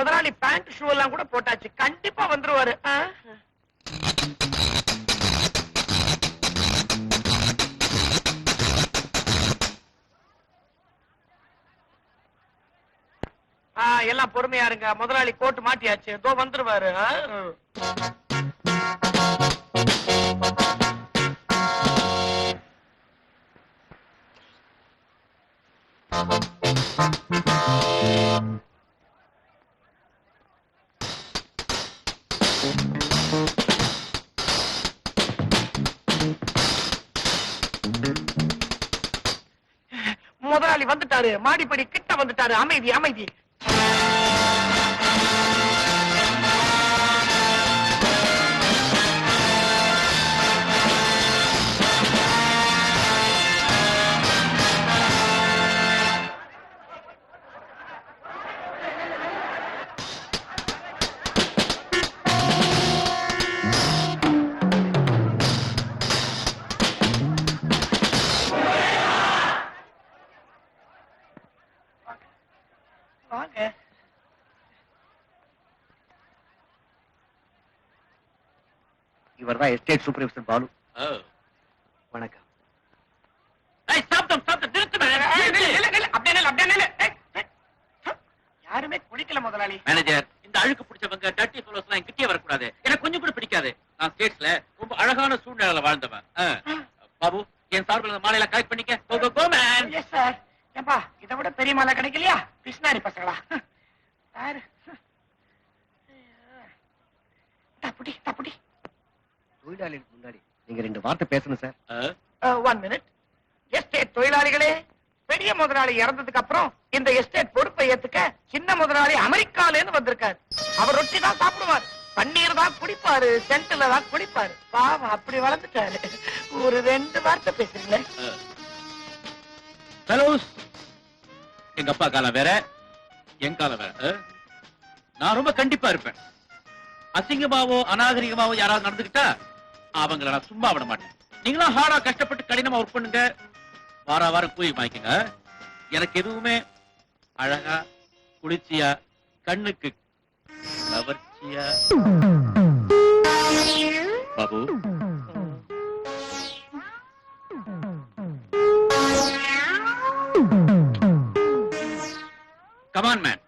முதலாளி pant shoe எல்லாம் கூட போட்டாச்சு, கண்டிப்பா வந்துருவாரு. எல்லாம் பொறுமையா இருங்க, முதலாளி கோட்டு மாட்டியாச்சு, இதோ வந்துருவாரு. முதலாளி வந்துட்டாரு, மாடிப்படி கிட்ட வந்துட்டாரு. அமைதி அமைதி. இவர்தான் எஸ்டேட் சூப்பர்வைசர் பாலு. வணக்கம். யாருமே குளிக்கல முதலாளி. மேனேஜர், இந்த அழுக்கு பிடிச்சவங்க டர்ட்டி ஃபெலோஸ் எல்லாம் கிட்டே வரக்கூடாது. எனக்கு கொஞ்சம் கூட பிடிக்காது. நான் ஸ்டேட்ஸ்ல ரொம்ப அழகான சூழ்நிலையில வாழ்ந்தவன். பாபு, என் சார்பில் மாலையில கலெக்ட் பண்ணிக்க. Go man. Yes sir. ஏப்பா, இதை விட பெரிய மாலை கிடைக்கலையா? பிஸ்னாரி பசங்களா? தப்புடி தப்புடி. தொழிலாளிகளுக்கு முன்னாடி நீங்க 2 வார்த்தை பேசணும் சார். 1 மினிட். எஸ்டேட் தொழிலாளிகளே, பெரிய முதலாளி இறந்ததுக்கு அப்புறம் இந்த எஸ்டேட் பொறுப்பை ஏத்துக்க சின்ன முதலாளி அமெரிக்கால இருந்து வந்திருக்காரு. அவர் ரொட்டி தான் சாப்பிடுவார், பன்னீர் தான் குடிப்பாரு, சென்ட்ல தான் குடிப்பாரு. பாவம், அப்படி வளர்ந்துட்டாரு. ஒரு 2 வார்த்தை பேசுறீங்களே. எங்க அப்பா காலம் வேற, என் காலம் வேற. நான் ரொம்ப கண்டிப்பா இருப்பேன். அசிங்கமாவோ அநாகரிகமாவோ யாராவது நடந்துக்கிட்டா அவங்கள நான் சும்மா விட மாட்டேன். நீங்களும் ஹார்டா கஷ்டப்பட்டு கடினமா ஒர்க் பண்ணுங்க, வார வாரம் கூலி வாங்கிக்கங்க. எனக்கு எதுவுமே அழகா குளிர்ச்சியா கண்ணுக்கு கவர்ச்சியா. Babu, come on man.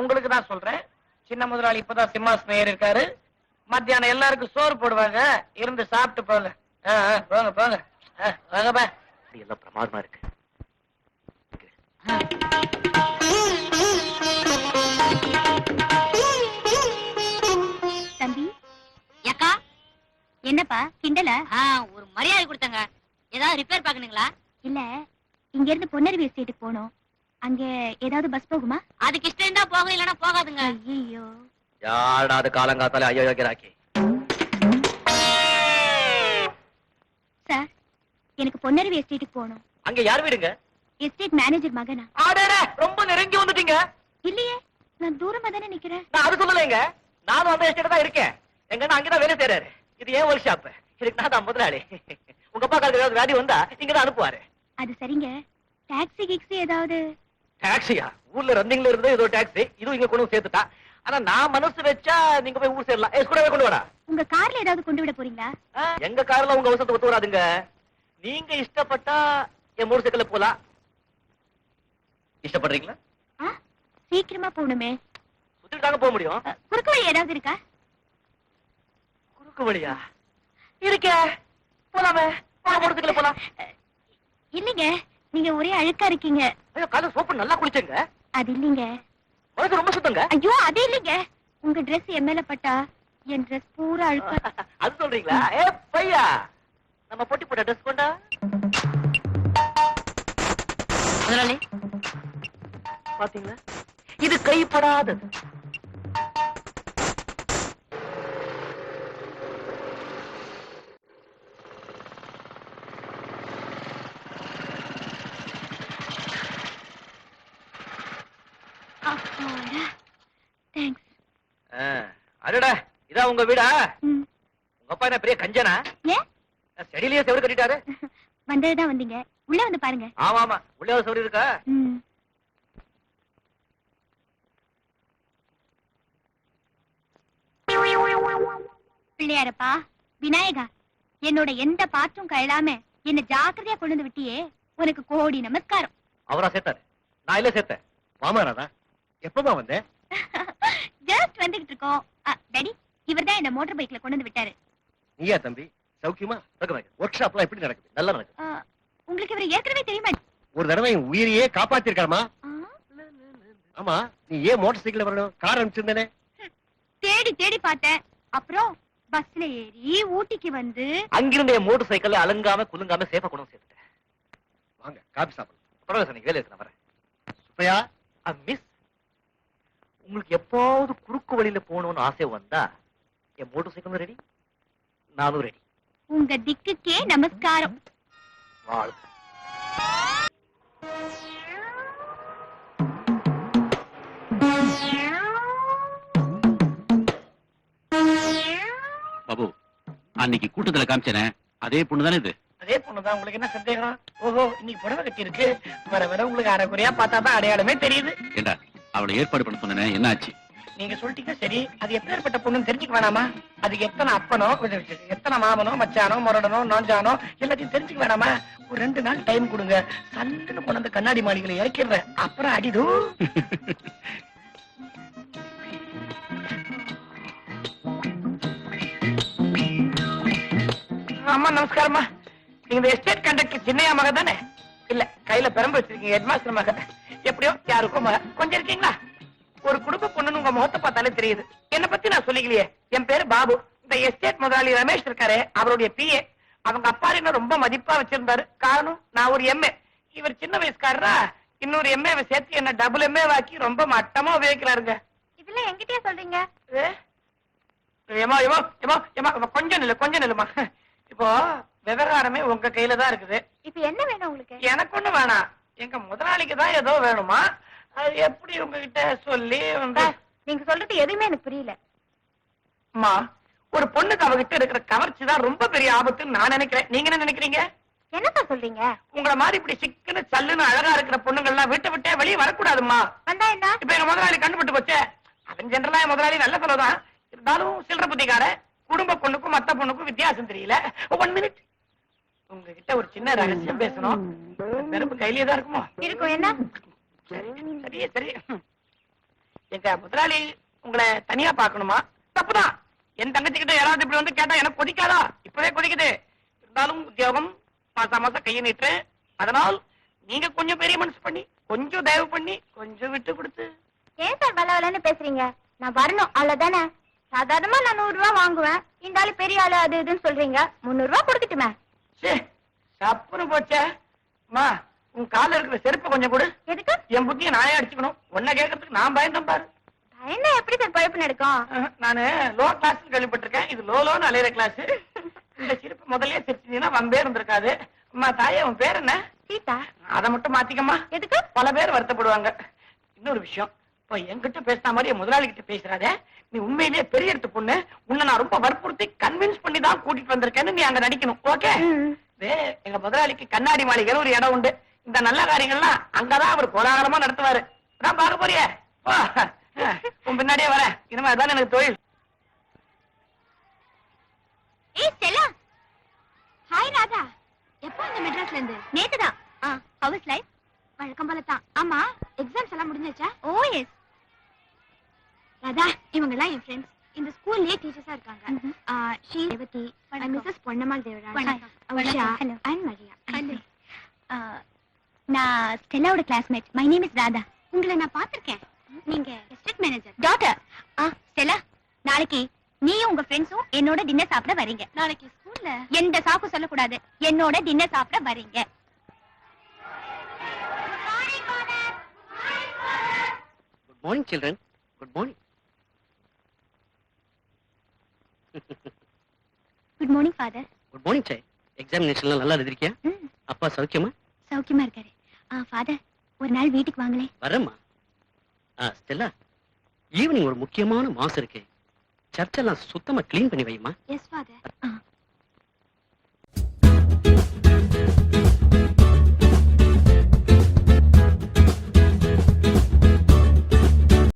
உங்களுக்கு தான் சொல்றேன், சின்ன முதலாளி இப்பதான் சிம்மாசனம் ஏறி இருக்காரு. மத்தியானம் எல்லாருக்கும் சோறு போடுவாங்க, இருந்து சாப்பிட்டு போங்க. போங்க போங்க, வாங்கப்பா. எல்லாம் பிரமாதமா இருக்கு. தம்பி, அக்கா, என்னப்பா கிண்டல? ஒரு மரியாதை கொடுத்தங்க. ஏதாவது ரிப்பேர் பாக்கணுங்களா? இல்ல, இங்க இருந்து பொன்னருவி எஸ்டேட்டுக்கு போனோம். அங்க ஏதாவது பஸ் போகுமா? அதுக்கு இஷ்டம் தான் போகும், இல்லன்னா போகாதுங்க. ஐயோ, யாடாது காலங்காத்தால ஐயோ யோகிராக்கி. சார், எனக்கு பொன்னருவி எஸ்டேட்டுக்கு போகணும். அங்க யார் வீடுங்க? எஸ்டேட் மேனேஜர் மகனா? ரொம்ப நெருங்கி வந்துட்டீங்க. இல்லையே, நான் தூரமா தானே நிக்கிறேன். நான் அது சொல்லலைங்க, நானும் அந்த எஸ்டேட் தான் இருக்கேன். எங்க அங்கதான் வேலை செய்யறாரு. இது ஏன் ஒர்க் ஷாப், இதுக்கு நான் தான் முதலாளி. உங்க அப்பா காலத்துக்கு ஏதாவது வியாதி வந்தா இங்கதான் அனுப்புவாரு. அது சரிங்க, டாக்ஸி கிக்ஸி ஏதாவது? டாக்ஸியா? ஊர்ல ரன்னிங்ல இருந்து ஏதோ டாக்ஸி, இதுவும் இங்க கொண்டு சேர்த்துட்டா. ஆனா நான் மனசு வச்சா நீங்க போய் ஊர் சேரலாம். கூடவே கொண்டு வரா. உங்க கார்ல ஏதாவது கொண்டு விட போறீங்களா? எங்க கார்ல உங்க அவசரத்தை ஒத்து வராதுங்க. நீங்க இஷ்டப்பட்டா என் மோட்டர் சைக்கிள்ல போலாம். இஷ்டப்படுறீங்களா? சீக்கிரமா போகணுமே. சுத்திட்டு தாங்க போக முடியும். குறுக்கு வழி ஏதாவது இருக்கா? குறுக்கு வழியா? இருக்க, போலாமே. மோட்டர் சைக்கிள்ல போலாம். இல்லீங்க, நீங்க ஒரே அழுக்கா இருக்கீங்க. ஐயோ, காலைல சோப்பு நல்லா குளிச்சேங்க. அது இல்லீங்க. மனசு ரொம்ப சுத்தங்க. ஐயோ, அது இல்லீங்க, உங்க Dress என் மேல பட்டா என் Dress பூரா அழுக்கா. அது சொல்றீங்களா? பையா, நம்ம பொட்டி போட்ட Dress கொண்டா. முதலாளி, பாத்தீங்களா, இது கைப்படாதது. அடடா, இதா உங்க வீடா? உங்க அப்பா என்ன பெரிய கஞ்சனா? ஏன் செடியிலேயே செவரு கட்டிட்டாரு. வந்ததுதான் வந்தீங்க, உள்ள வந்து பாருங்க. ஆமா ஆமா, உள்ளே சொல்லி இருக்கா? ம். பிள்ளையாரப்பா, விநாயகா, என்னோட எந்த பாற்றும் கழலாம என்ன ஜாக்கிரதையா கொண்டு வந்து விட்டியே, உனக்கு கோடி நமஸ்காரம். அவரா சேர்த்தாரு, நான் இல்ல சேர்த்தேன். வாமா ராதா, எப்பமா வந்தேன்? ஜஸ்ட் வந்துகிட்டு இருக்கோம். டாடி, இவர்தான் என்ன மோட்டார் பைக்ல கொண்டு வந்து விட்டாரு. நீயா தம்பி, சௌக்கியமா? ஒர்க் ஷாப்லாம் எப்படி நடக்குது? நல்லா நடக்குது. உங்களுக்கு இவர் ஏற்கனவே தெரியுமா? ஒரு தடவை என் உயிரையே காப்பாத்திருக்காருமா. ஆமா, நீ ஏன் மோட்டார் சைக்கிள் வரணும்? கார் அனுப்பிச்சிருந்தேனே. தேடி தேடி பார்த்தேன். அப்புறம் பஸ்ல ஏறி ஊட்டிக்கு வந்து அங்கிருந்த என் மோட்டார் சைக்கிள் அலங்காம குலுங்காம சேஃபா கொண்டு சேர்த்துட்டேன். வாங்க காபி சாப்பிடலாம். பரவாயில்ல சார், நீங்க வேலை இருக்கு, நான் வரேன். சுப்பையா, மிஸ், உங்களுக்கு எப்போது குறுக்கு வழியில போகணும்னு ஆசை வந்தா என் மோட்டார் சைக்கிளும் ரெடி, நானும் ரெடி. உங்க திக்குக்கே நமஸ்காரம். வாழ்க. பாபு, அன்னைக்கு கூட்டத்துல காமிச்சனே அதே பொண்ணு தானே இது? அதே பொண்ணுதான். உங்களுக்கு என்ன சந்தேகம்? ஓஹோ, இன்னைக்கு புடவை கட்டி இருக்கு. வர வர உங்களுக்கு அரைக்குறையா பார்த்தா தான் அடையாளமே தெரியுது. ஏண்டா, அவளை ஏற்பாடு பண்ண சொன்னேனே, என்ன ஆச்சு? நீங்க சொல்லிட்டீங்க சரி. அது எப்பேற்பட்ட பொண்ணுன்னு தெரிஞ்சுக்க வேணாமா? அதுக்கு எத்தனை அப்பனோ, எத்தனை மாமனோ, மச்சானோ, முரடனோ, நோஞ்சானோ எல்லாத்தையும் தெரிஞ்சுக்க வேணாமா? ஒரு 2 நாள் டைம் கொடுங்க. சல்லுன்னு கொண்டு வந்து கண்ணாடி மாளிகையில இறக்கிடுறேன். அப்புறம் அடிது. அம்மா நமஸ்காரம்மா. நீங்க இந்த எஸ்டேட் கண்டக்டர் சின்னையா மக தானே? இல்ல, கையில பெரம்பு வச்சிருக்கீங்க, ஹெட்மாஸ்டர் மக. எப்படியோ யாருக்கும் மக. கொஞ்சம் இருக்கீங்களா? ஒரு குடும்ப பொண்ணுன்னு உங்க முகத்தை பார்த்தாலே தெரியுது. என்ன பத்தி நான் சொல்லிக்கலையே. என் பேரு பாபு. இந்த எஸ்டேட் முதலாளி ரமேஷ் இருக்காரு, அவருடைய பிஏ. அவங்க அப்பா என்ன ரொம்ப மதிப்பா வச்சிருந்தாரு. காரணம், நான் ஒரு எம்ஏ, இவர் சின்ன வயசுக்காரரா. இன்னொரு எம்ஏ சேர்த்து என்ன டபுள் எம்ஏ வாக்கி ரொம்ப மட்டமா உபயோகிக்கிறாருங்க. இதெல்லாம் என்கிட்டயே சொல்றீங்க? ஏமா ஏமா ஏமா ஏமா கொஞ்சம் நில்லு, கொஞ்சம் நில்லுமா. இப்போ விவகாரமே உங்க கையில தான் இருக்குது. இப்ப என்ன வேணும் உங்களுக்கு? எனக்கு ஒண்ணு வேணாம், எங்க முதலாளிக்கு தான் ஏதோ வேணுமா. அது எப்படி உங்ககிட்ட சொல்லி வந்து? நீங்க சொல்றது எதுவுமே எனக்கு புரியல. அம்மா, ஒரு பொண்ணுக்கு அவகிட்ட இருக்கிற கவர்ச்சி தான் ரொம்ப பெரிய ஆபத்துன்னு நான் நினைக்கிறேன். நீங்க என்ன நினைக்கிறீங்க? என்னப்பா சொல்றீங்க? உங்கள மாதிரி இப்படி சிக்குன்னு சல்லுன்னு அழகா இருக்கிற பொண்ணுங்கள்லாம் வீட்டை விட்டே வெளியே வரக்கூடாதும்மா. வந்தா என்ன? இப்ப எங்க முதலாளி கண்டுபிட்டு போச்சே. அவன் ஜெனரலா என் முதலாளி நல்ல சொல்லதான் இருந்தாலும் சில்லற புத்திக்கார. குடும்ப பொண்ணுக்கும் மத்த பொண்ணுக்கும் வித்தியாசம் தெரியல. 1 மினிட், உங்ககிட்ட ஒரு சின்ன ரகசியம் பேசணும். நெருப்பு கையிலே தான் இருக்குமோ? இருக்கும். என்ன? சரி சரி சரி. எங்க முதலாளி உங்களை தனியா பாக்கணுமா? தப்புதான். என் தங்கச்சி கிட்ட யாராவது இப்படி வந்து கேட்டா எனக்கு கொதிக்காதா? இப்பவே கொதிக்குது. இருந்தாலும் உத்தியோகம், மாசம் மாசம் கையை நீட்டு. அதனால் நீங்க கொஞ்சம் பெரிய மனசு பண்ணி, கொஞ்சம் தயவு பண்ணி, கொஞ்சம் விட்டு கொடுத்து. ஏன் சார் வளவலன்னு பேசுறீங்க? நான் வரணும் அவ்வளவுதானே? சாதாரணமா நான் 100 ரூபாய் வாங்குவேன். இந்த ஆளு பெரிய ஆளு அது இதுன்னு சொல்றீங்க. 300 ரூபாய் கொடுத்துட்டுமே. தப்புன்னு போச்சே. அம்மா, உன் கால இருக்கிற செருப்பு கொஞ்சம் கொடு. எதுக்கு? என் புத்தியை நானே அடிச்சுக்கணும். உன்னை கேட்கறதுக்கு நான் பயந்தேன் பாரு. என்ன எப்படி சார் பழப்பு நடக்கும்? நானு லோ கிளாஸ் கேள்விப்பட்டிருக்கேன். இது லோன்னு அலையிற கிளாஸ். இந்த சிரிப்பு முதல்ல சிரிச்சீங்கன்னா வம்பே இருந்திருக்காது. அம்மா தாயே, உன் பேர் என்ன? சீதா. அதை மட்டும் மாத்திக்கம்மா. எதுக்கு? பல பேர் வருத்தப்படுவாங்க. இன்னொரு விஷயம், இப்போ என்கிட்ட பேசின மாதிரி என் முதலாளி கிட்ட பேசுறாதே. நீ உண்மையிலேயே பெரிய இடத்து பொண்ணு. உன்னை நான் ரொம்ப வற்புறுத்தி கன்வின்ஸ் பண்ணி தான் கூட்டிட்டு வந்திருக்கேன்னு நீ அங்க நடிக்கணும். ஓகே? எங்க முதலாளிக்கு கண்ணாடி மாளிகையில ஒரு இடம் உண்டு. இந்த நல்ல காரியங்கள்லாம் அங்கதான் அவர் கோலாகலமா நடத்துவாரு. நான் பார்க்க போறியே, உன் பின்னாடியே வரேன். இனிமே அதான் எனக்கு தொழில். ஏய் ஸ்டெல்லா. ஹாய் ராதா. எப்போ இந்த மெட்ராஸ்ல இருந்து? நேத்துதான். ஹவுஸ் லைஃப் வழக்கம் போல தான். ஆமா, எக்ஸாம்ஸ் எல்லாம் முடிஞ்சாச்சா? ஓ எஸ். ராதா, இவங்க எல்லாம் என் ஃப்ரெண்ட்ஸ். இந்த ஸ்கூல்லயே டீச்சர்ஸா இருக்காங்க. Sri Revathi, Mrs Ponnammal Devaraj, Usha and Maria. நான் ஸ்டெல்லாவோட classmate. My name is Radha. உங்களை நான் பார்த்திருக்கேன். நீங்க எஸ்டேட் மேனேஜர் டாட்டர். ஸ்டெல்லா, நாளைக்கு நீயும் உங்க ஃப்ரெண்ட்ஸும் என்னோட டின்னர் சாப்பிட வரீங்க. நாளைக்கு ஸ்கூல்ல எந்த சாக்கு சொல்லக்கூடாது. என்னோட டின்னர் சாப்பிட வரீங்க. Good morning children. Good morning. Good morning father. Good morning sir. எக்ஸாமினேஷன்லாம் நல்லா எழுதிருக்கியா? அப்பா சௌக்கியமா? சௌக்கியமா இருக்காரு. ஃபாதர், ஒரு நாள் வீட்டுக்கு வாங்களே. வரேம்மா. ஸ்டெல்லா, ஈவினிங் ஒரு முக்கியமான மாசம் இருக்கு. சர்ச்செல்லாம் சுத்தமா கிளீன் பண்ணி வைமா. S father.